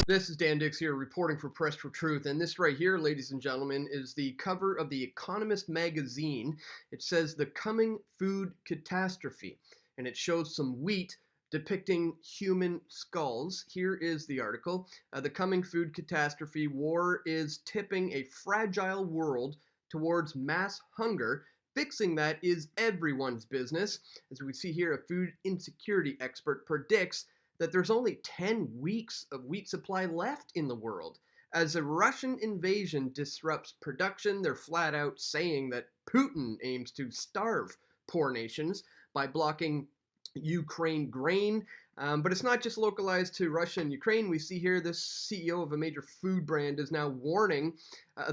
This is Dan Dix here reporting for Press for Truth, and this right here, ladies and gentlemen, is the cover of The Economist magazine. It says the coming food catastrophe, and it shows some wheat depicting human skulls. Here is the article. The coming food catastrophe: war is tipping a fragile world towards mass hunger. Fixing that is everyone's business. As we see here, a food insecurity expert predicts that there's only 10 weeks of wheat supply left in the world. As a Russian invasion disrupts production, they're flat out saying that Putin aims to starve poor nations by blocking Ukraine grain. But it's not just localized to Russia and Ukraine. We see here this CEO of a major food brand is now warning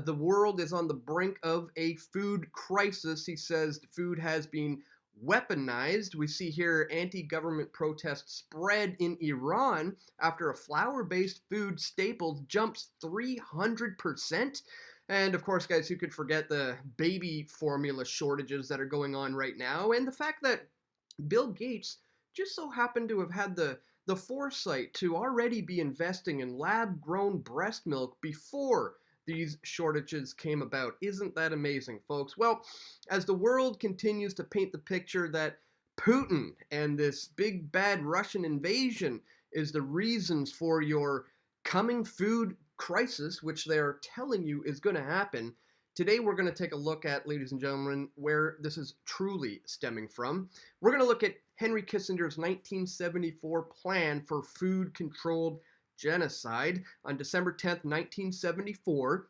the world is on the brink of a food crisis. He says food has been weaponized. We see here anti-government protests spread in Iran after a flour-based food staple jumps 300%. And of course, guys, who could forget the baby formula shortages that are going on right now, and the fact that Bill Gates just so happened to have had the foresight to already be investing in lab-grown breast milk before these shortages came about. Isn't that amazing, folks? Well, as the world continues to paint the picture that Putin and this big bad Russian invasion is the reasons for your coming food crisis, which they're telling you is going to happen, today we're going to take a look at, ladies and gentlemen, where this is truly stemming from. We're going to look at Henry Kissinger's 1974 plan for food-controlled genocide. On December 10th, 1974,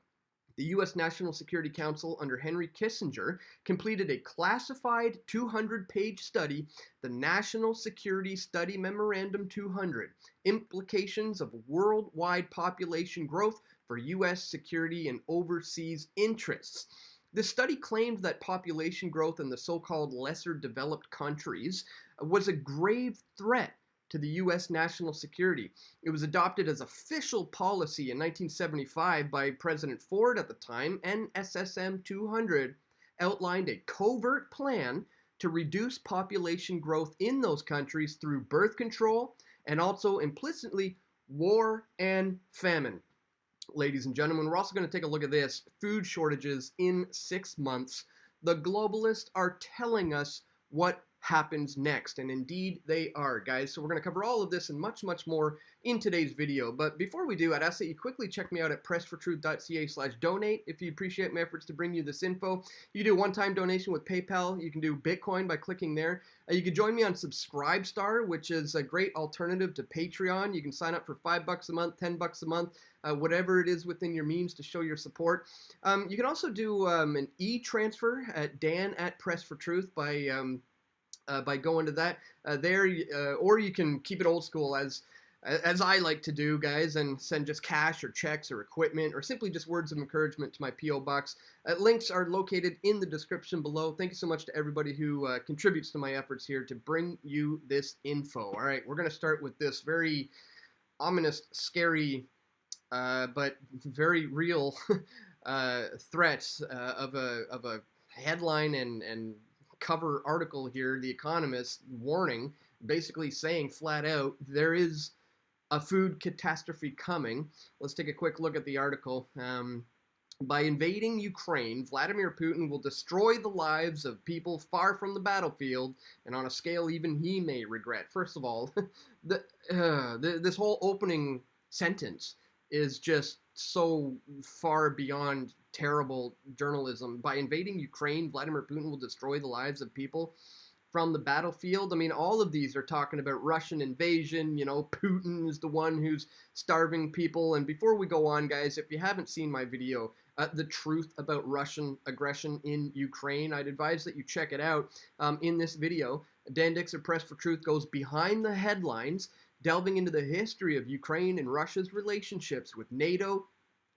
the U.S. National Security Council under Henry Kissinger completed a classified 200-page study, the National Security Study Memorandum 200, Implications of Worldwide Population Growth for U.S. Security and Overseas Interests. This study claimed that population growth in the so-called lesser developed countries was a grave threat to the U.S. national security. It was adopted as official policy in 1975 by President Ford at the time, and SSM 200 outlined a covert plan to reduce population growth in those countries through birth control and also implicitly war and famine. Ladies and gentlemen, we're also going to take a look at this. Food shortages in 6 months. The globalists are telling us what happens next, and indeed they are, guys. So we're going to cover all of this and much, much more in today's video. But before we do, I'd ask that you quickly check me out at pressfortruth.ca/donate if you appreciate my efforts to bring you this info. You can do a one-time donation with PayPal. You can do Bitcoin by clicking there. You can join me on Subscribestar, which is a great alternative to Patreon. You can sign up for $5 a month, $10 a month, whatever it is within your means to show your support. You can also do an e-transfer at Dan@pressfortruth by going to that there, or you can keep it old school as I like to do, guys, and send just cash or checks or equipment or simply just words of encouragement to my P.O. Box. Links are located in the description below. Thank you so much to everybody who contributes to my efforts here to bring you this info. All right, we're going to start with this very ominous, scary, but very real threats of a headline and cover article here, The Economist warning, basically saying flat out, there is a food catastrophe coming. Let's take a quick look at the article. By invading Ukraine, Vladimir Putin will destroy the lives of people far from the battlefield, and on a scale even he may regret. First of all, this whole opening sentence is just so far beyond terrible journalism. By invading Ukraine, Vladimir Putin will destroy the lives of people from the battlefield. I mean, all of these are talking about Russian invasion. You know, Putin is the one who's starving people. And before we go on, guys, if you haven't seen my video, The Truth About Russian Aggression in Ukraine, I'd advise that you check it out. In this video, Dan Dix of Press for Truth goes behind the headlines, delving into the history of Ukraine and Russia's relationships with NATO,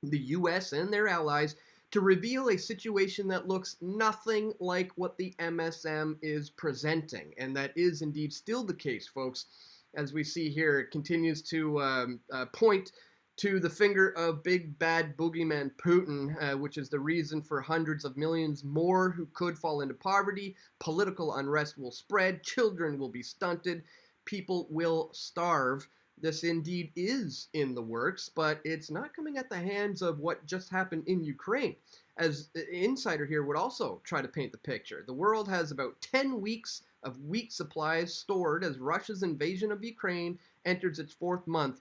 the U.S., and their allies, to reveal a situation that looks nothing like what the MSM is presenting. And that is indeed still the case, folks. As we see here, it continues to point to the finger of big bad boogeyman Putin, which is the reason for hundreds of millions more who could fall into poverty. Political unrest will spread, children will be stunted, people will starve. this indeed is in the works, but it's not coming at the hands of what just happened in Ukraine. As Insider here would also try to paint the picture, the world has about 10 weeks of wheat supplies stored as Russia's invasion of Ukraine enters its fourth month,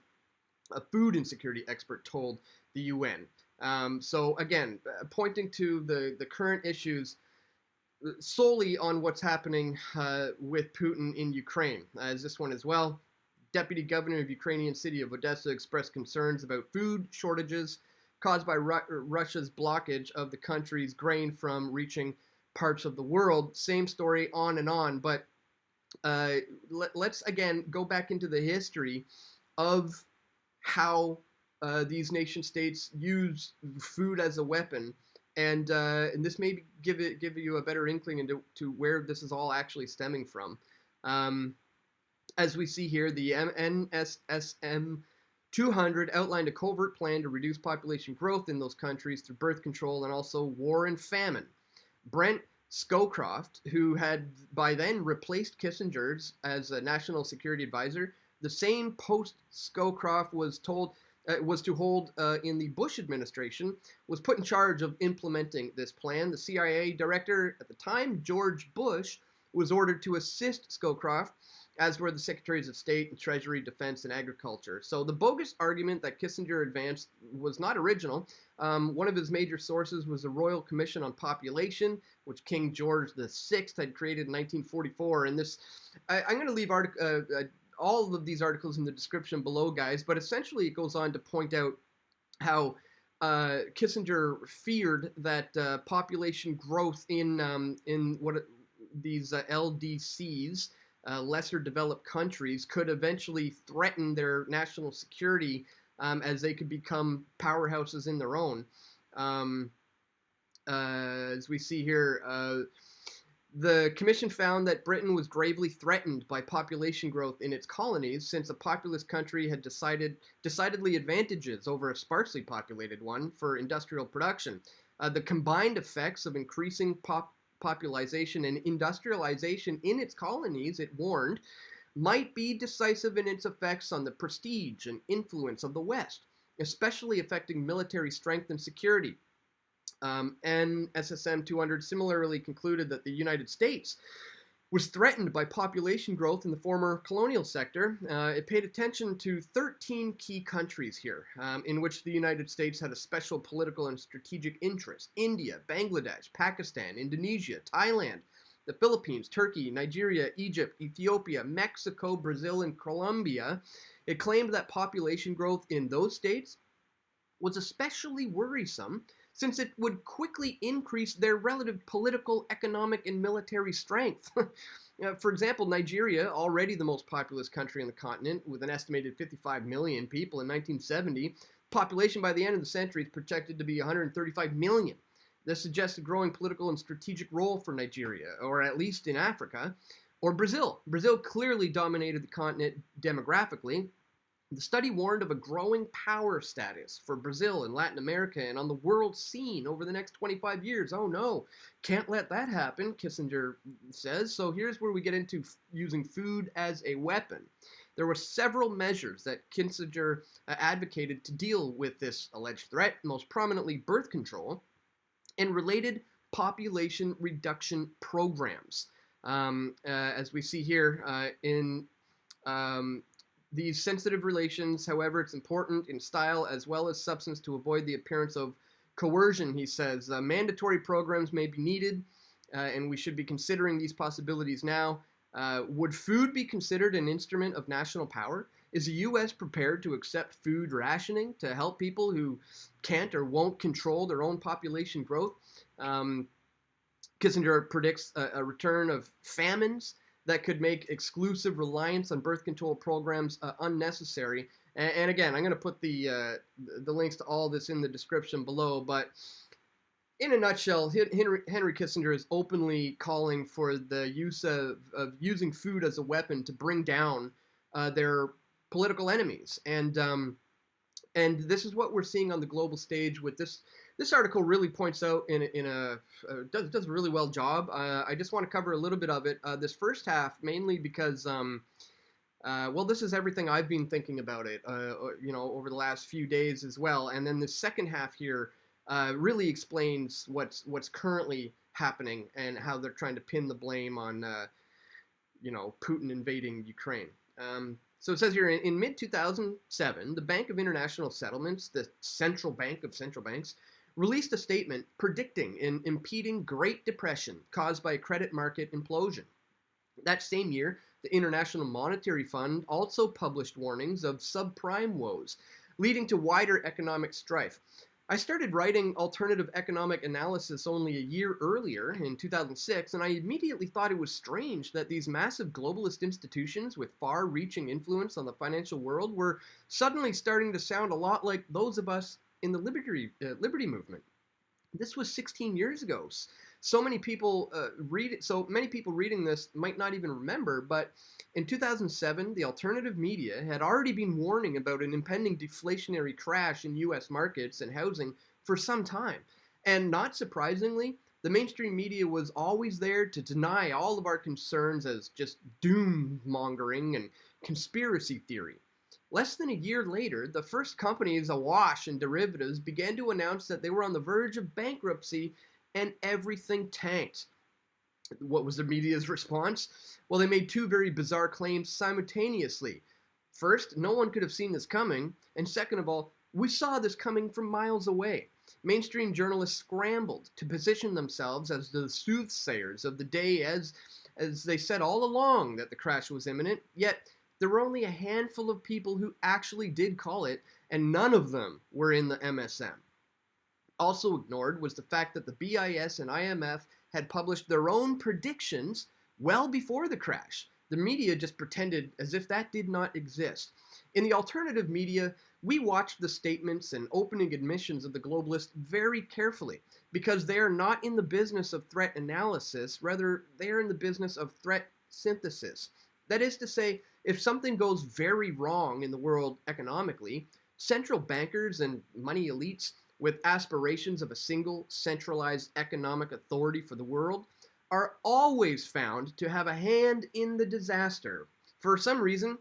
a food insecurity expert told the UN. So again, pointing to the current issues solely on what's happening with Putin in Ukraine, as this one as well. Deputy Governor of Ukrainian city of Odessa expressed concerns about food shortages caused by Russia's blockage of the country's grain from reaching parts of the world. Same story, on and on. But let's again go back into the history of how these nation states use food as a weapon, and this may give you a better inkling into where this is all actually stemming from. As we see here, the NSSM 200 outlined a covert plan to reduce population growth in those countries through birth control and also war and famine. Brent Scowcroft, who had by then replaced Kissinger as a national security advisor, the same post Scowcroft was to hold in the Bush administration, was put in charge of implementing this plan. The CIA director at the time, George Bush, was ordered to assist Scowcroft, as were the Secretaries of State and Treasury, Defense, and Agriculture. So the bogus argument that Kissinger advanced was not original. One of his major sources was the Royal Commission on Population, which King George VI had created in 1944. And this, I'm going to leave all of these articles in the description below, guys, but essentially it goes on to point out how Kissinger feared that population growth in these LDCs, lesser developed countries, could eventually threaten their national security as they could become powerhouses in their own. As we see here, the commission found that Britain was gravely threatened by population growth in its colonies, since a populous country had decidedly advantages over a sparsely populated one for industrial production. The combined effects of increasing population and industrialization in its colonies, it warned, might be decisive in its effects on the prestige and influence of the West, especially affecting military strength and security. NSSM 200 similarly concluded that the United States was threatened by population growth in the former colonial sector. It paid attention to 13 key countries here, in which the United States had a special political and strategic interest: India, Bangladesh, Pakistan, Indonesia, Thailand, the Philippines, Turkey, Nigeria, Egypt, Ethiopia, Mexico, Brazil, and Colombia. It claimed that population growth in those states was especially worrisome, since it would quickly increase their relative political, economic, and military strength. For example, Nigeria, already the most populous country on the continent, with an estimated 55 million people in 1970, population by the end of the century is projected to be 135 million. This suggests a growing political and strategic role for Nigeria, or at least in Africa, or Brazil. Brazil clearly dominated the continent demographically. The study warned of a growing power status for Brazil and Latin America and on the world scene over the next 25 years. Oh no, can't let that happen, Kissinger says. So here's where we get into using food as a weapon. There were several measures that Kissinger advocated to deal with this alleged threat, most prominently birth control and related population reduction programs. As we see here in these sensitive relations, however, it's important in style as well as substance to avoid the appearance of coercion, he says. Mandatory programs may be needed, and we should be considering these possibilities now. Would food be considered an instrument of national power? Is the U.S. prepared to accept food rationing to help people who can't or won't control their own population growth? Kissinger predicts a return of famines that could make exclusive reliance on birth control programs unnecessary. And again, I'm going to put the links to all this in the description below. But in a nutshell, Henry Kissinger is openly calling for the use of using food as a weapon to bring down their political enemies. And this is what we're seeing on the global stage with this. This article really points out does a really well job. I just want to cover a little bit of it. This first half, mainly because Well, this is everything I've been thinking about it, over the last few days as well. And then the second half here really explains what's currently happening and how they're trying to pin the blame on, Putin invading Ukraine. So it says here in mid 2007, the Bank of International Settlements, the central bank of central banks, released a statement predicting an impending Great Depression caused by a credit market implosion. That same year, the International Monetary Fund also published warnings of subprime woes, leading to wider economic strife. I started writing alternative economic analysis only a year earlier, in 2006, and I immediately thought it was strange that these massive globalist institutions with far-reaching influence on the financial world were suddenly starting to sound a lot like those of us in the liberty movement. This was 16 years ago. So many people reading this might not even remember, but in 2007, the alternative media had already been warning about an impending deflationary crash in US markets and housing for some time. And not surprisingly, the mainstream media was always there to deny all of our concerns as just doom mongering and conspiracy theory. Less than a year later, the first companies awash in derivatives began to announce that they were on the verge of bankruptcy and everything tanked. What was the media's response? Well, they made two very bizarre claims simultaneously. First, no one could have seen this coming, and second of all, we saw this coming from miles away. Mainstream journalists scrambled to position themselves as the soothsayers of the day as they said all along that the crash was imminent, yet there were only a handful of people who actually did call it, and none of them were in the MSM. Also ignored was the fact that the BIS and IMF had published their own predictions well before the crash. The media just pretended as if that did not exist. In the alternative media, we watched the statements and opening admissions of the globalists very carefully because they are not in the business of threat analysis, rather they are in the business of threat synthesis. That is to say, if something goes very wrong in the world economically, central bankers and money elites with aspirations of a single centralized economic authority for the world are always found to have a hand in the disaster. For some reason,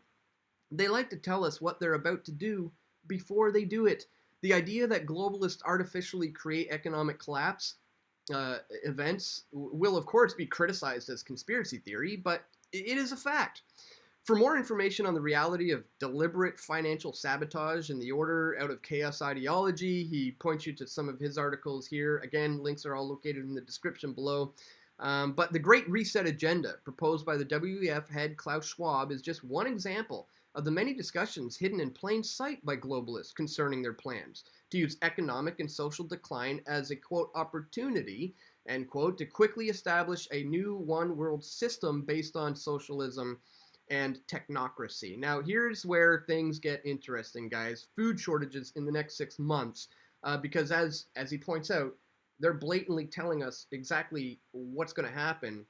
they like to tell us what they're about to do before they do it. The idea that globalists artificially create economic collapse events will of course be criticized as conspiracy theory, but it is a fact. For more information on the reality of deliberate financial sabotage and the order out of chaos ideology, he points you to some of his articles here. Again, links are all located in the description below. But the Great Reset agenda proposed by the WEF head Klaus Schwab is just one example of the many discussions hidden in plain sight by globalists concerning their plans to use economic and social decline as a, quote, opportunity, end quote, to quickly establish a new one world system based on socialism and technocracy. Now, here's where things get interesting, guys. Food shortages in the next 6 months, because as he points out, they're blatantly telling us exactly what's going to happen.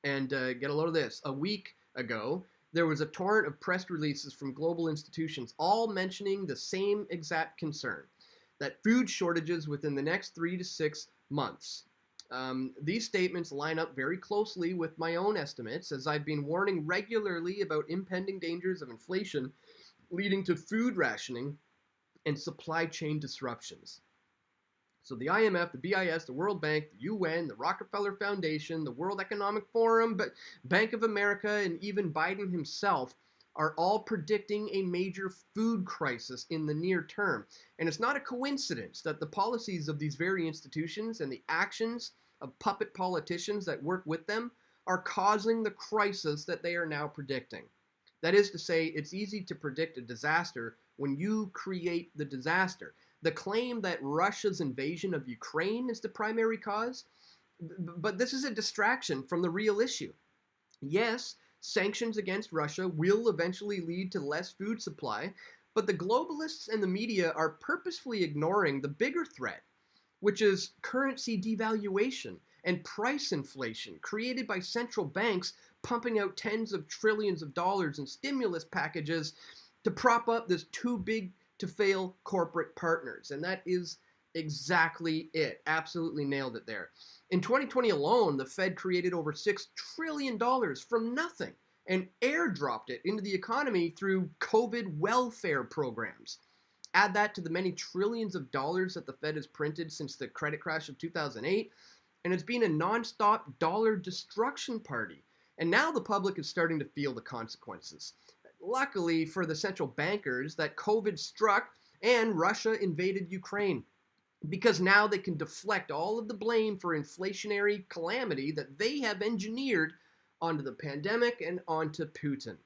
And get a load of this. A week ago, there was a torrent of press releases from global institutions, all mentioning the same exact concern, that food shortages within the next 3 to 6 months. These statements line up very closely with my own estimates, as I've been warning regularly about impending dangers of inflation leading to food rationing and supply chain disruptions. So the IMF, the BIS, the World Bank, the UN, the Rockefeller Foundation, the World Economic Forum, but Bank of America, and even Biden himself are all predicting a major food crisis in the near term. And it's not a coincidence that the policies of these very institutions and the actions of puppet politicians that work with them are causing the crisis that they are now predicting. That is to say, it's easy to predict a disaster when you create the disaster. The claim that Russia's invasion of Ukraine is the primary cause, but this is a distraction from the real issue. Yes, sanctions against Russia will eventually lead to less food supply, but the globalists and the media are purposefully ignoring the bigger threat, which is currency devaluation and price inflation created by central banks pumping out tens of trillions of dollars in stimulus packages to prop up this too big to fail corporate partners. And that is exactly it. Absolutely nailed it there. In 2020 alone, the Fed created over $6 trillion from nothing and airdropped it into the economy through COVID welfare programs. Add that to the many trillions of dollars that the Fed has printed since the credit crash of 2008, and it's been a nonstop dollar destruction party. And now the public is starting to feel the consequences. Luckily for the central bankers that COVID struck and Russia invaded Ukraine, because now they can deflect all of the blame for inflationary calamity that they have engineered onto the pandemic and onto Putin.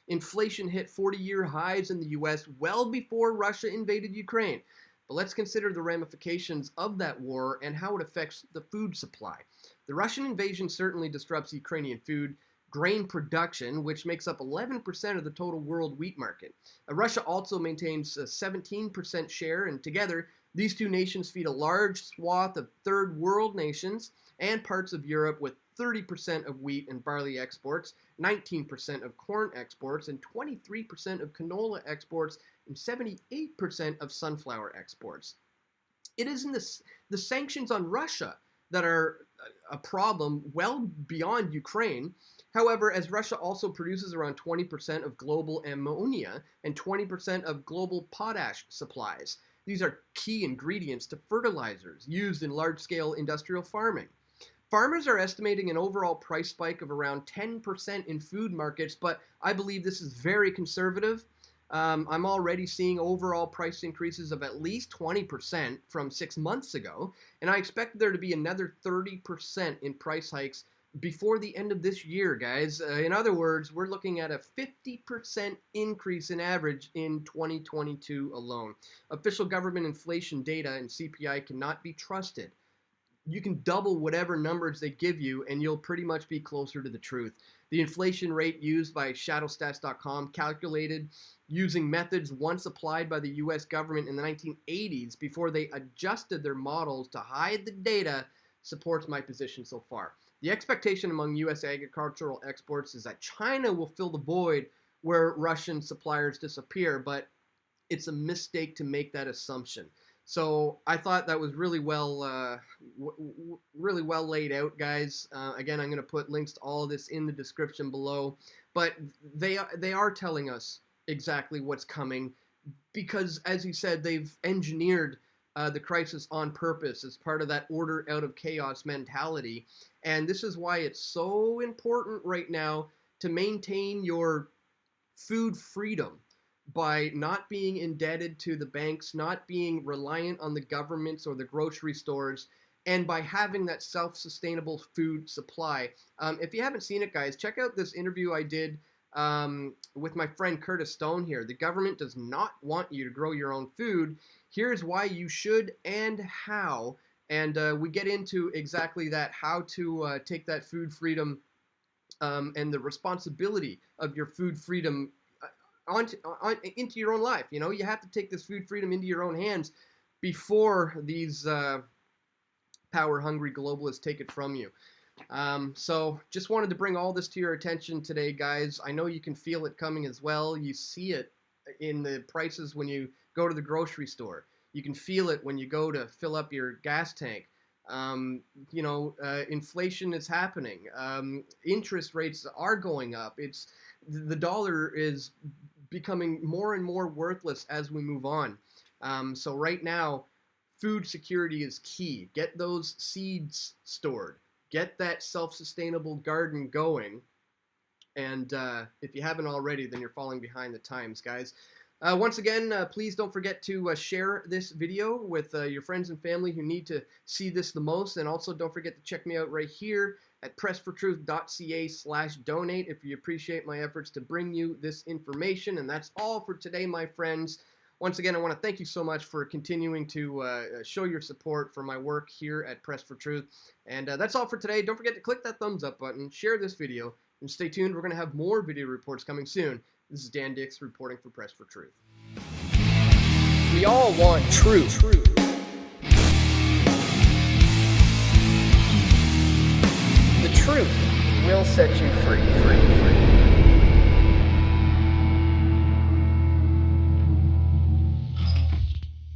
Inflation hit 40-year highs in the US well before Russia invaded Ukraine. But let's consider the ramifications of that war and how it affects the food supply. The Russian invasion certainly disrupts Ukrainian food, grain production, which makes up 11% of the total world wheat market. Russia also maintains a 17% share, and together, these two nations feed a large swath of third world nations and parts of Europe with 30% of wheat and barley exports, 19% of corn exports, and 23% of canola exports, and 78% of sunflower exports. It is in the sanctions on Russia that are a problem well beyond Ukraine. However, as Russia also produces around 20% of global ammonia and 20% of global potash supplies. These are key ingredients to fertilizers used in large-scale industrial farming. Farmers are estimating an overall price spike of around 10% in food markets, but I believe this is very conservative. I'm already seeing overall price increases of at least 20% from 6 months ago, and I expect there to be another 30% in price hikes before the end of this year, guys. In other words, we're looking at a 50% increase in average in 2022 alone. Official government inflation data and CPI cannot be trusted. You can double whatever numbers they give you and you'll pretty much be closer to the truth. The inflation rate used by shadowstats.com calculated using methods once applied by the US government in the 1980s before they adjusted their models to hide the data supports my position so far. The expectation among US agricultural exports is that China will fill the void where Russian suppliers disappear, but it's a mistake to make that assumption. So I thought that was really well laid out, guys. Again, I'm going to put links to all of this in the description below. But they are telling us exactly what's coming because, as you said, they've engineered the crisis on purpose as part of that order out of chaos mentality. And this is why it's so important right now to maintain your food freedom by not being indebted to the banks, not being reliant on the governments or the grocery stores, and by having that self-sustainable food supply. If you haven't seen it, guys, check out this interview I did with my friend Curtis Stone here. The government does not want you to grow your own food. Here's why you should and how. And we get into exactly that, how to take that food freedom and the responsibility of your food freedom into your own life. You know, you have to take this food freedom into your own hands before these power-hungry globalists take it from you. So just wanted to bring all this to your attention today, guys. I know you can feel it coming as well. You see it in the prices when you go to the grocery store. You can feel it when you go to fill up your gas tank. Inflation is happening. Interest rates are going up. The dollar is becoming more and more worthless as we move on. So right now, food security is key. Get those seeds stored. Get that self-sustainable garden going. And if you haven't already, then you're falling behind the times, guys. Once again, please don't forget to share this video with your friends and family who need to see this the most. And also don't forget to check me out right here at pressfortruth.ca/donate if you appreciate my efforts to bring you this information. And that's all for today, my friends. Once again, I want to thank you so much for continuing to show your support for my work here at Press for Truth. And that's all for today. Don't forget to click that thumbs up button, share this video, and stay tuned. We're going to have more video reports coming soon. This is Dan Dix reporting for Press for Truth. We all want truth. The truth will set you free.